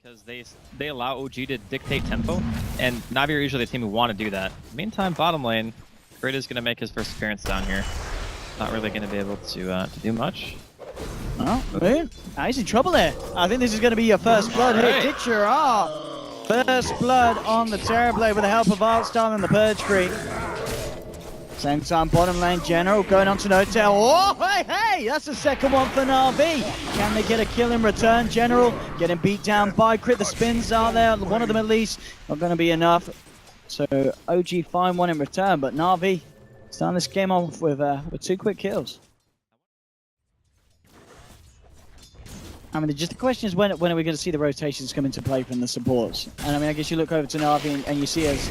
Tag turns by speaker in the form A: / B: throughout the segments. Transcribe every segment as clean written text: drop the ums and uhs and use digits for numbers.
A: because they allow OG to dictate tempo, and NaVi are usually the team who want to do that. Meantime, bottom lane, Grid is going to make his first appearance down here. Not really going to be able to do much.
B: Oh, man. He's in trouble there. I think this is going to be your first blood here. Ditcher, first blood on the Terrorblade with the help of Artstar and the Purge Free. Same time, bottom lane, General going on to Notel. Oh, hey, that's the second one for NaVi. Can they get a kill in return? General getting beat down by Crit. The spins are there, one of them at least. Not going to be enough. So OG find one in return, but NaVi starting this game off with 2 quick kills. I mean, just the question is when are we going to see the rotations come into play from the supports? And I mean, I guess you look over to NaVi and you see as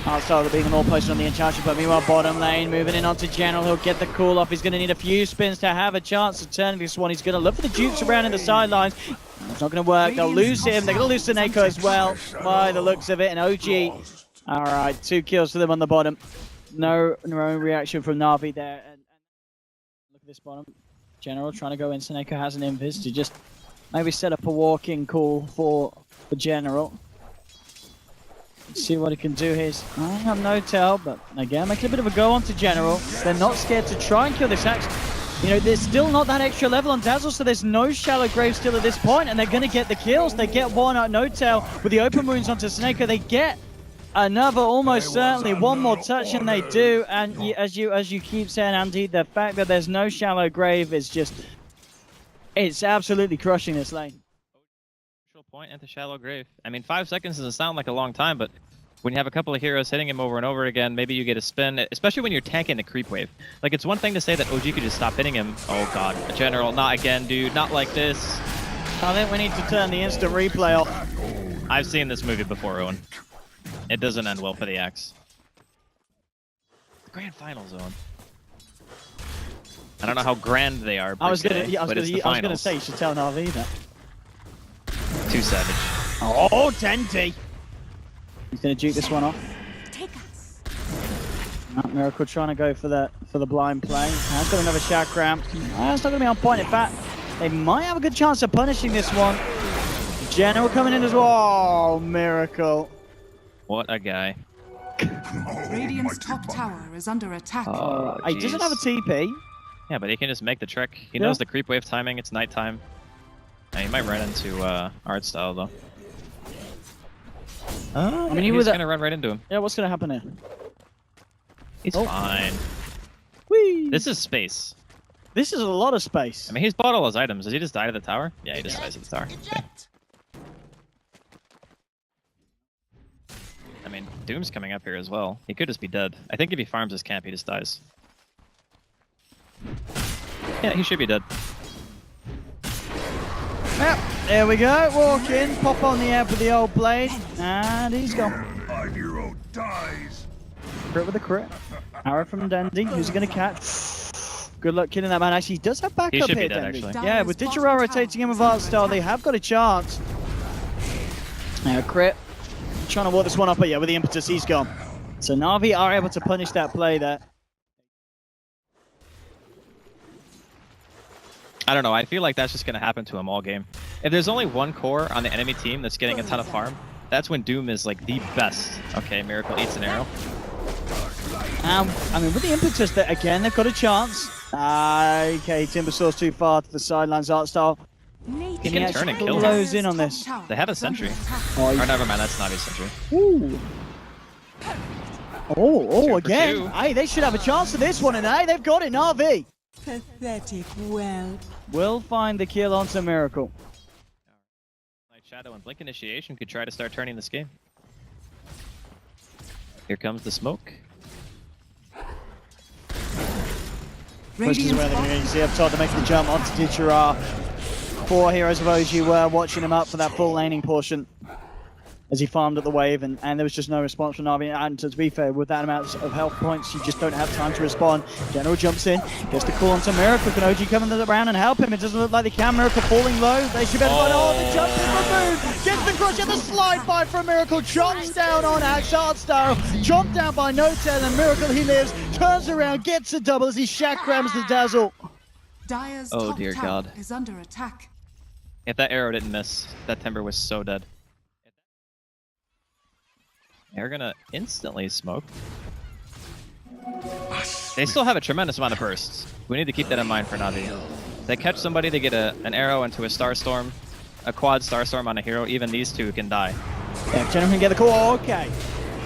B: Artstar being more posted on the Enchantress, but meanwhile bottom lane moving in onto General. He'll get the call off. He's going to need a few spins to have a chance of turning this one. He's going to look for the dupes around in the sidelines. It's not going to work. They'll lose him. They're going to lose Seneko as well by the looks of it. And OG, all right, 2 kills for them on the bottom. No reaction from NaVi there. And look at this bottom. General trying to go in. Seneko has an invis to just maybe set up a walk-in call for the General. Let's see what he can do here. I have no tell, but again, making a bit of a go onto General. They're not scared to try and kill this axe. You know, there's still not that extra level on Dazzle, so there's no shallow grave still at this point, and they're going to get the kills. They get one at no tail with the open wounds onto Seneko. They get another, almost certainly one more touch, and they do. And as you keep saying, Andy, the fact that there's no shallow grave is just, it's absolutely crushing this lane.
A: Point at the shallow grave. I mean, 5 seconds doesn't sound like a long time, but when you have a couple of heroes hitting him over and over again, maybe you get a spin, especially when you're tanking a creep wave. Like, it's one thing to say that OG could just stop hitting him. Oh god, a General, not again, dude, not like this.
B: I think we need to turn the instant replay off.
A: I've seen this movie before, Owen. It doesn't end well for the Axe. The grand finals, Owen. I don't know how grand they are.
B: I was gonna say you should tell NaVi that.
A: Too savage.
B: Oh, Dendy! He's gonna juke this one off. Miracle trying to go for the blind play. Has got another chakram. It's not gonna be on point. In fact, they might have a good chance of punishing this one. General coming in as well. Oh, Miracle!
A: What a guy.
C: Radiant's top tower is under attack.
A: Oh,
B: he doesn't have a TP.
A: Yeah, but he can just make the trick. He knows the creep wave timing. It's nighttime. He might run into Artstar though. I mean, he's gonna run right into him.
B: Yeah, what's gonna happen here?
A: He's fine.
B: Whee!
A: This is space.
B: This is a lot of space.
A: I mean, he's bought all his items. Does he just die to the tower? Yeah, he just dies at the tower. Okay. I mean, Doom's coming up here as well. He could just be dead. I think if he farms his camp, he just dies. Yeah, he should be dead.
B: Yep, there we go. Walk in, pop on the air with the old blade, and he's gone.
D: My hero dies.
B: Crit with a crit. Arrow from Dandy. Who's he going to catch? Good luck killing that man. Actually, he does have backup here,
A: dead,
B: Dandy.
A: actually.
B: Yeah, with Ditcher rotating in with Artstar, they have got a chance. Now, crit. Trying to walk this one up, but yeah, with the impetus, he's gone. So NaVi are able to punish that play there.
A: I don't know, I feel like that's just going to happen to him all game. If there's only one core on the enemy team that's getting a ton of farm, that's when Doom is like the best. Okay, Miracle eats an arrow.
B: I mean, with the impetus, again, they've got a chance. Okay, Timbersaw's too far to the sidelines. Artstar.
A: He can turn and kill him.
B: Close in on this.
A: They have a sentry.
B: Oh,
A: or never mind, that's not a sentry.
B: Ooh. Oh, again. Hey, they should have a chance for this one, and hey, they've got it, NaVi.
C: Pathetic whelp.
B: Will find the kill onto Miracle.
A: Night Shadow and Blink Initiation could try to start turning this game. Here comes the smoke.
B: This is where they're going to see up top to make the jump onto Ditcher. 4 heroes of OG were watching him up for that full laning portion as he farmed at the wave, and there was just no response from NaVi. And to be fair, with that amount of health points, you just don't have time to respond. General jumps in, gets the call onto Miracle. Can OG come around and help him? It doesn't look like they can. Miracle falling low. They should be able to find. The jump is removed. Gets the crush and the slide by from Miracle. Chomps down on Axe Artstar. Chomped down by Notel, and Miracle, he lives. Turns around, gets a double as he shakrams the Dazzle.
C: Dire's
A: Oh
C: top
A: dear
C: tower
A: God.
C: is under attack.
A: If that arrow didn't miss, that Timber was so dead. They're gonna instantly smoke. They still have a tremendous amount of bursts. We need to keep that in mind for NaVi. They catch somebody, they get an arrow into a Starstorm, a quad Starstorm on a hero. Even these two can die.
B: Yeah, General can get the call. Okay.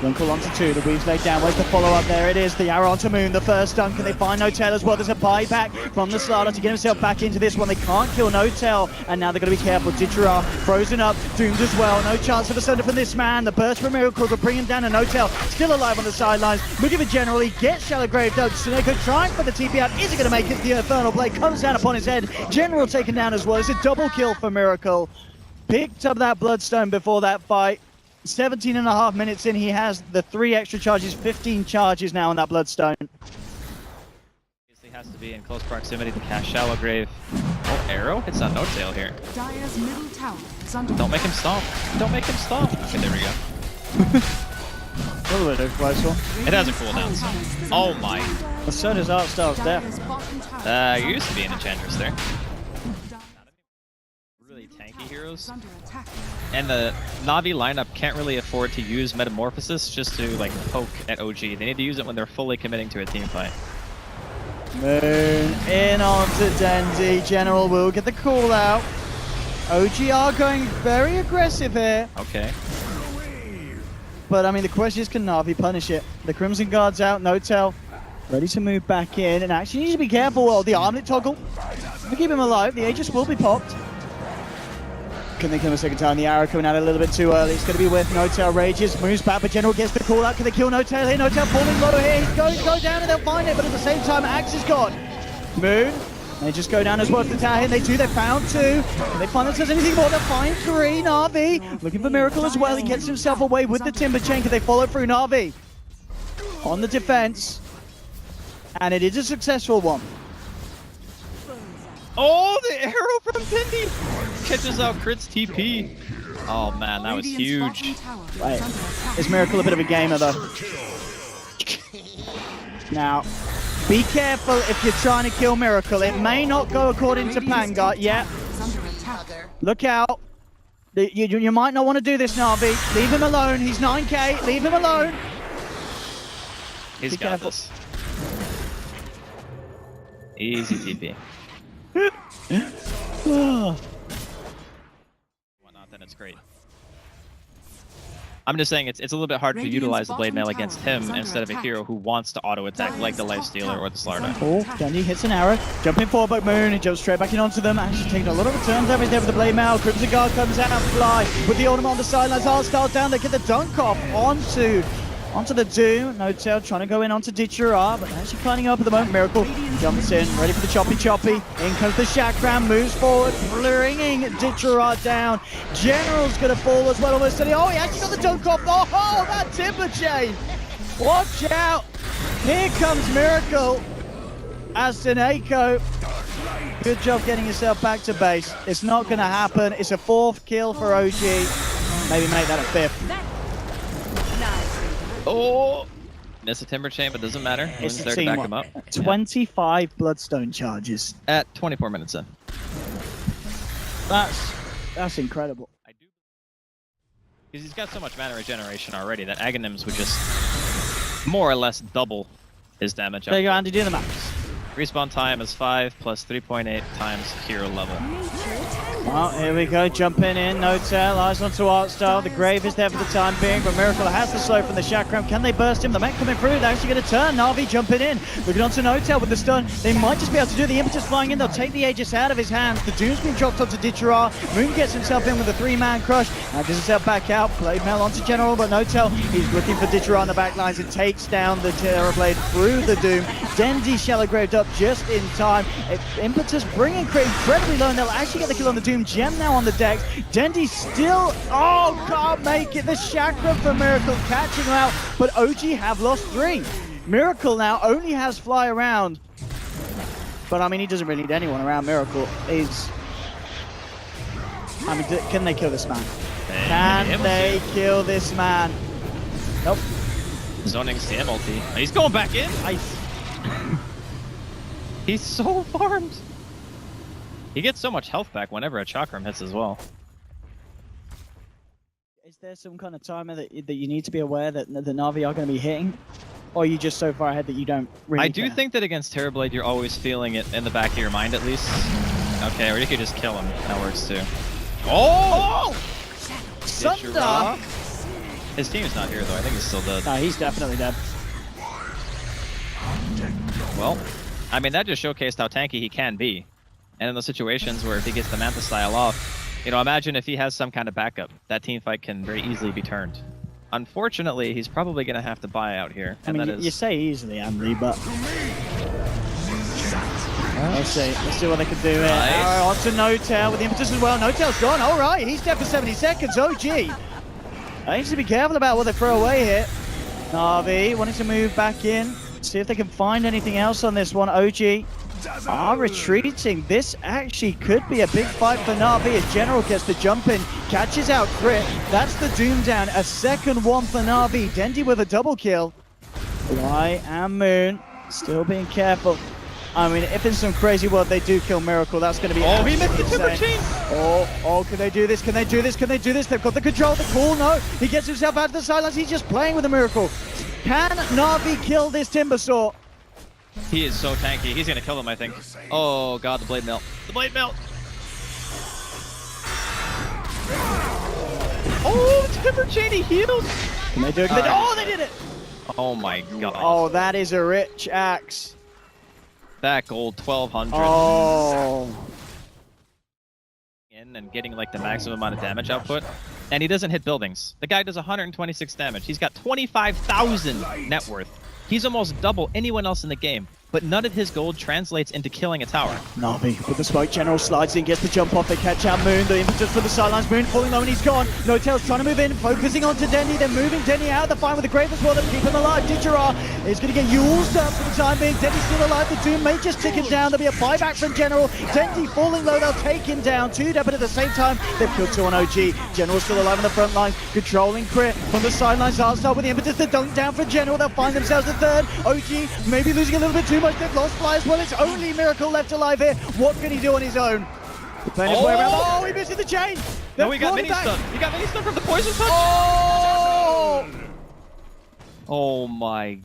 B: One call onto two. The weave's laid down. Where's the follow-up? There it is. The arrow onto Moon. The first stun. Can they find Notel as well? There's a buyback from the Slardar to get himself back into this one. They can't kill Notel. And now they're going to be careful. Ditchera frozen up. Doomed as well. No chance of a surrender from this man. The burst from Miracle will bring him down. And Notel still alive on the sidelines. Looking for General. He gets Shallow Grave dug. Suneko trying for the TP out. Is he going to make it? The Infernal Blade comes down upon his head. General taken down as well. It's a double kill for Miracle. Picked up that Bloodstone before that fight. 17.5 minutes in, he has the 3 extra charges, 15 charges now on that Bloodstone.
A: He has to be in close proximity to cast Shallow Grave. Oh, arrow? It's not No-Tail here.
C: Dire's middle tower is under
A: Don't make him stop. Don't make him stop. Okay, there we go.
B: A little bit of close one.
A: It has a cooldown, so. Oh my.
B: The sun is art styles death.
C: Dire's bottom tower
A: You used to be an Enchantress there. Really tanky heroes.
C: is under attack.
A: And the NaVi lineup can't really afford to use Metamorphosis just to like poke at OG. They need to use it when they're fully committing to a team fight.
B: Moon in onto Dendy. General will get the call out. OG are going very aggressive here.
A: Okay.
B: But I mean, the question is, can NaVi punish it? The Crimson Guard's out, Notel ready to move back in. And actually, you need to be careful. Well, the armlet toggle to keep him alive. The Aegis will be popped. Can they kill him a second time? The arrow coming out a little bit too early. It's going to be with Notel. Rages, moves back, but General gets the call out. Can they kill Notel here? Notel falling low here. He's going to go down and they'll find it, but at the same time, Axe is gone. Moon, they just go down as well as the tower here. They do, they found 2. Can they find themselves anything more? They'll find 3. NaVi looking for Miracle as well. He gets himself away with the Timber Chain. Can they follow through? NaVi on the defense, and it is a successful one.
A: Oh, the arrow from Dendy catches out Crit's TP. Oh man, that was
C: Radiant's
A: huge.
C: bottom tower
B: Right.
C: is under attack.
B: Is Miracle a bit of a gamer though? Now, be careful if you're trying to kill Miracle. It may not go according to Pangar. Yeah,
C: Is under attack.
B: look out. You might not want to do this, NaVi. Leave him alone. He's 9k. Leave him alone.
A: He's
B: Be
A: got
B: careful.
A: this. Easy TP. Whatnot, then it's great. I'm just saying it's a little bit hard to
C: Radiant's
A: utilize the blade mail
C: bottom
A: against
C: tower
A: him
C: is under
A: instead of a
C: attack.
A: hero who wants to auto attack like the Lifestealer or the Slardar.
B: Oh, Dendy hits an arrow. Jumping forward by Moon. He jumps straight back in onto them. Actually taking a lot of return damage there with the blade mail. Crimson Guard comes out and fly with the ultimate on the sidelines. Art down. They get the dunk off onto the Doom. Notel trying to go in onto Ditchera, but actually climbing up at the moment. Miracle jumps in, ready for the choppy. In comes the Shakram, moves forward, bringing Ditchera down. General's gonna fall as well almost. Oh, he actually got the dunk off. Oh, that Timber Chain. Watch out. Here comes Miracle. Suneko. Good job getting yourself back to base. It's not gonna happen. It's a 4th kill for OG. Maybe make that a 5th.
A: Oh! Miss a Timber Chain, but doesn't matter.
B: It's
A: Moon's
B: the
A: there to back
B: team
A: him up.
B: 25 Bloodstone charges.
A: At 24 minutes in.
B: That's incredible.
A: I do. Because he's got so much mana regeneration already that Aghanims would just more or less double his damage.
B: There you go,
A: output.
B: Andy, do the math.
A: Respawn time is 5 plus 3.8 times hero level.
B: Well, here we go, jumping in, Notel, eyes onto Artstyle. The Grave is there for the time being, but Miracle has the slow from the Chakram. Can they burst him? The mech coming through, they're actually going to turn. NaVi jumping in, looking onto Notel with the stun. They might just be able to do the impetus flying in. They'll take the Aegis out of his hands. The Doom's been dropped onto Ditchera. Moon gets himself in with a 3-man crush. Now gets himself back out. Blade mail onto General, but Notel, he's looking for Ditchera on the back lines and takes down the Terrorblade through the Doom. Dendy Shallow Graved up just in time. Impetus bringing Crit incredibly low, and they'll actually get the kill on the Doom. Gem now on the decks. Dendy still, can't make it. The Chakra for Miracle catching him out, but OG have lost 3. Miracle now only has Fly around, but I mean, he doesn't really need anyone around Miracle. Can they kill this man? Can they kill this man? Nope.
A: Zoning Stam ulti. He's going back in.
B: Nice.
A: He's so farmed. He gets so much health back whenever a chakram hits as well.
B: Is there some kind of timer that you need to be aware that the NaVi are going to be hitting? Or are you just so far ahead that you don't really
A: I do think that against Terrorblade, you're always feeling it in the back of your mind at least. Okay, or you could just kill him. That works too. Oh!
B: Sunder!
A: His team's not here though. I think he's still dead.
B: No, he's definitely dead.
A: Well, I mean, that just showcased how tanky he can be. And in those situations where if he gets the Manta style off, you know, imagine if he has some kind of backup. That team fight can very easily be turned. Unfortunately, he's probably going to have to buy out here.
B: I mean, you say easily, Andy, but... Let's see what they can do here. Arrow onto No-Tail with the impetus as well. No-Tail's gone. All right, he's dead for 70 seconds. OG. I need to be careful about what they throw away here. NaVi wanting to move back in. See if they can find anything else on this one. OG are retreating. This actually could be a big fight for NaVi as General gets the jump in, catches out Crit. That's the Doom down. A second one for NaVi. Dendi with a double kill. Light and Moon still being careful. I mean, if in some crazy world they do kill Miracle, that's going to be
A: he missed the Timber Chain!
B: Oh, can they do this? Can they do this? Can they do this? They've got the control, the call, no. He gets himself out of the sidelines. He's just playing with a Miracle. Can NaVi kill this Timbersaw?
A: He is so tanky. He's going to kill him, I think. Oh, God, the Blade Melt. The Blade Melt! Oh, Timber Chain, he healed!
B: Can they do it? Oh, they did it!
A: Oh, my God.
B: Oh, that is a rich axe.
A: That gold, 1200.
B: Oh.
A: And getting like the maximum amount of damage output. And he doesn't hit buildings. The guy does 126 damage. He's got 25,000 net worth. He's almost double anyone else in the game. But none of his gold translates into killing a tower.
B: NaVi with the smoke. General slides in, gets the jump off. They catch out Moon. The impetus for the sidelines. Moon falling low and he's gone. No-Tail's trying to move in, focusing onto Dendi. They're moving Dendi out of the fight with the Grave as well. They'll keep him alive. Ditchara is going to get used up for the time being. Dendi's still alive. The Doom may just tick him down. There'll be a buyback from General. Dendi falling low. They'll take him down. Two dead, but at the same time, they've killed two on OG. General's still alive on the front line. Controlling Crit from the sidelines. Artstar with the impetus. The dunk down for General. They'll find themselves a third. OG maybe losing a little bit too much. They've lost Flyers. Well, it's only Miracle left alive here. What can he do on his own? Playing his way around. Oh, he missed the chain.
A: No, he got mini stun. He got mini stun from the poison touch.
B: Oh!
A: Oh my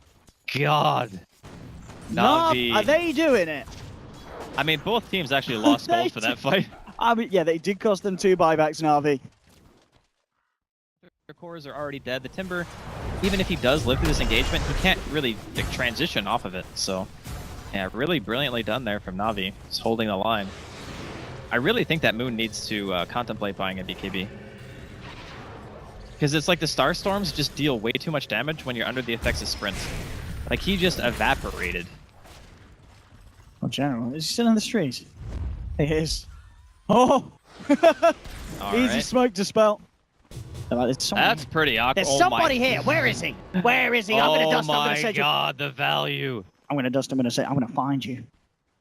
A: God. NaVi.
B: Are they doing it?
A: I mean, both teams actually lost gold for that fight.
B: I mean, yeah, they did cost them 2 buybacks, NaVi.
A: Their cores are already dead. The Timber, even if he does live through this engagement, he can't really transition off of it. So, yeah, really brilliantly done there from NaVi, just holding the line. I really think that Moon needs to contemplate buying a BKB. Because it's like the Star Storms just deal way too much damage when you're under the effects of Sprint. Like, he just evaporated.
B: Well, General, is he still in the streets? He is. Oh! Easy smoke dispel.
A: That's pretty awkward.
B: There's somebody here. Where is he? Where is he? I'm going to dust him. I'm going to say,
A: God, the value.
B: I'm going to dust him. I'm going to say, I'm going to find you.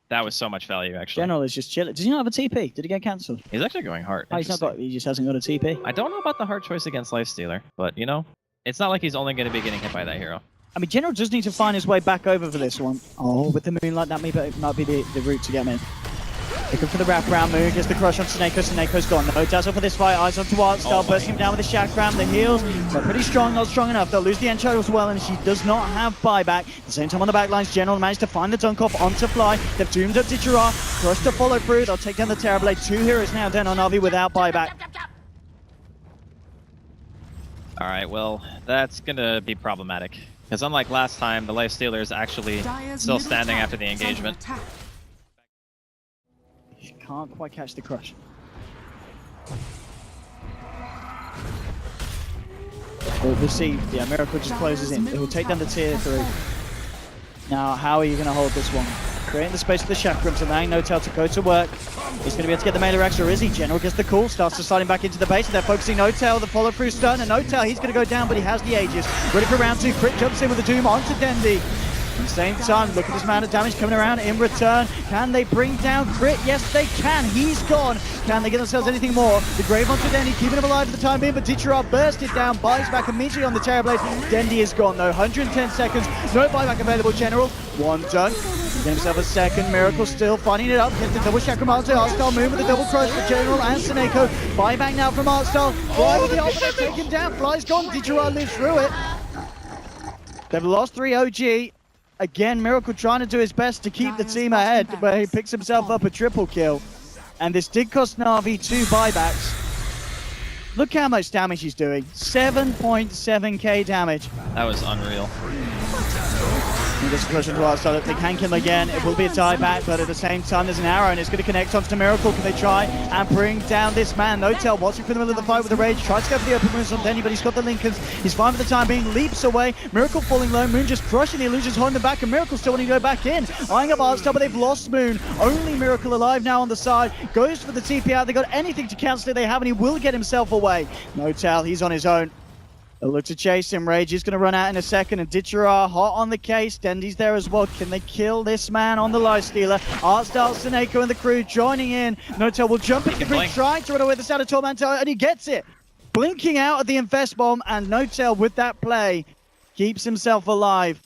A: That was so much value, actually.
B: General is just chilling. Does he not have a TP? Did he get cancelled?
A: He's actually going hard.
B: Oh, he's not got, he just hasn't got a TP.
A: I don't know about the hard choice against Lifestealer, but, you know, it's not like he's only going to be getting hit by that hero.
B: I mean, General just needs to find his way back over for this one. Oh, with the Moonlight, that might be the route to get him in. Looking for the wraparound Moon, gets the crush on Sneko. Snake's gone. No dazzle for this fight. Eyes onto Artstar, bursting him down with the chakram. The heals are pretty strong, not strong enough. They'll lose the Enchant as well, and she does not have buyback. At the same time on the backlines, General managed to find the dunk off onto Fly. They've doomed up Ditchara. Crush to follow through. They'll take down the Terrorblade. 2 heroes now down on NaVi without buyback.
A: Alright, well, that's gonna be problematic. Because unlike last time, the Lifestealer is actually still standing after the engagement.
B: She can't quite catch the crush. We'll see. Yeah, Miracle just closes in. It will take down the tier 3. Now, how are you going to hold this one? Creating the space for the chakrams, allowing No-Tail to go to work. He's going to be able to get the melee axe, or is he? General gets the call, starts to slide him back into the base, and they're focusing No-Tail, the follow-through stun, and No-Tail, he's going to go down, but he has the Aegis. Ready for round 2, Crit jumps in with the Doom onto Dendi. At the same time, look at this amount of damage coming around in return. Can they bring down Crit? Yes, they can. He's gone. Can they get themselves anything more? The Grave onto Dendi, keeping him alive for the time being, but Ditchara bursted down, buys back immediately on the Terrorblade. Dendi is gone, though. 110 seconds, no buyback available, General. One done. Get himself a second. Miracle still finding it up. Gets the double shack from Artstar. Artstar move with the double crush for General and Seneko. Buyback now from Artstar. Fly with the ultimate taken down. Fly's gone. Digirad lives through it. They've lost 3 OG. Again, Miracle trying to do his best to keep the team ahead, but he picks himself up a triple kill. And this did cost NaVi 2 buybacks. Look how much damage he's doing. 7.7k damage.
A: That was unreal.
B: And this push into Artstar. They can kill him again. It will be a tieback, but at the same time, there's an arrow, and it's going to connect onto Miracle. Can they try and bring down this man? Notel watching for the middle of the fight with the Rage. Tries to go for the open moves on Denny, but he's got the Lincolns. He's fine for the time being. Leaps away. Miracle falling low. Moon just crushing the illusions, holding them back, and Miracle still wanting to go back in. Eyeing up Artstar, but they've lost Moon. Only Miracle alive now on the side. Goes for the TP out. They got anything to cancel it. They have, and he will get himself away. Notel, he's on his own. They'll look to chase him. Rage is going to run out in a second, and Ditchara hot on the case. Dendy's there as well. Can they kill this man on the Lifestealer? Artstar, Seneko, and the crew joining in. Notel will jump into the crew, trying to run away with the Shadow Tormentor, and he gets it. Blinking out at the Infest Bomb, and Notel with that play keeps himself alive.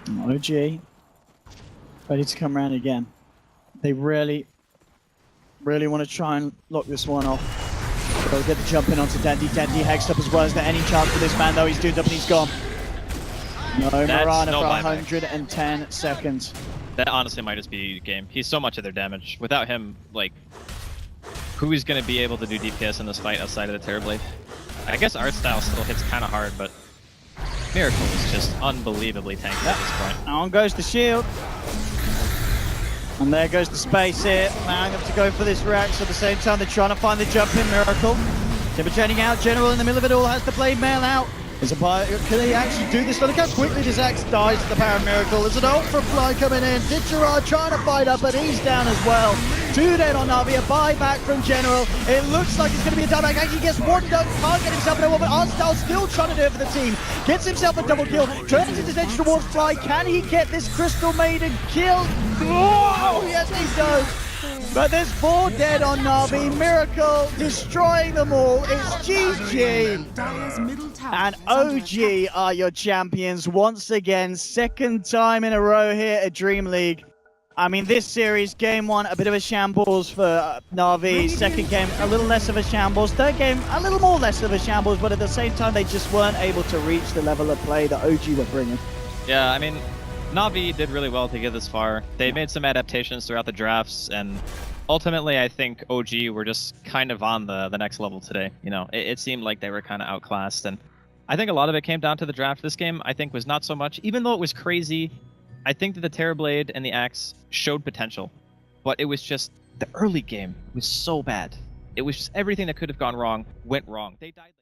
B: OG ready to come around again. They really want to try and lock this one off. They'll get the jump in onto Dendy. Dendy hexed up as well. Is there any chance for this man though? He's doomed up and he's gone. No Mirana for 110 seconds.
A: That honestly might just be game. He's so much of their damage. Without him, like, who is going to be able to do DPS in this fight outside of the Terrorblade? I guess art style still hits kind of hard, but Miracle is just unbelievably tanky at this point.
B: On goes the shield. And there goes the space here, allowing them to go for this react. So at the same time, they're trying to find the jump in. Miracle. Timber chaining out. General in the middle of it all has the blade mail out. There's a can he actually do this? Look how quickly this axe dies to the power of Miracle. There's an ult from Fly coming in. Ditchara trying to fight up, but he's down as well. 2 dead on NaVi, a buyback from General. It looks like it's going to be a dieback. Actually gets one done, can't get himself in a one, but Artstar still trying to do it for the team. Gets himself a double kill, turns his attention towards Fly. Can he get this Crystal Maiden killed? Oh, yes he does. But there's 4 dead on NaVi. Miracle destroying them all. It's GG. And OG are your champions once again. Second time in a row here at DreamLeague. I mean, this series, game 1, a bit of a shambles for NaVi. Second game, a little less of a shambles. Third game, a little more less of a shambles. But at the same time, they just weren't able to reach the level of play that OG were bringing.
A: Yeah, I mean, NaVi did really well to get this far. They made some adaptations throughout the drafts, and ultimately, I think OG were just kind of on the next level today. You know, it seemed like they were kind of outclassed, and I think a lot of it came down to the draft. This game, I think, was not so much, even though it was crazy. I think that the Terrorblade and the Axe showed potential, but it was just the early game was so bad. It was just everything that could have gone wrong went wrong. They died.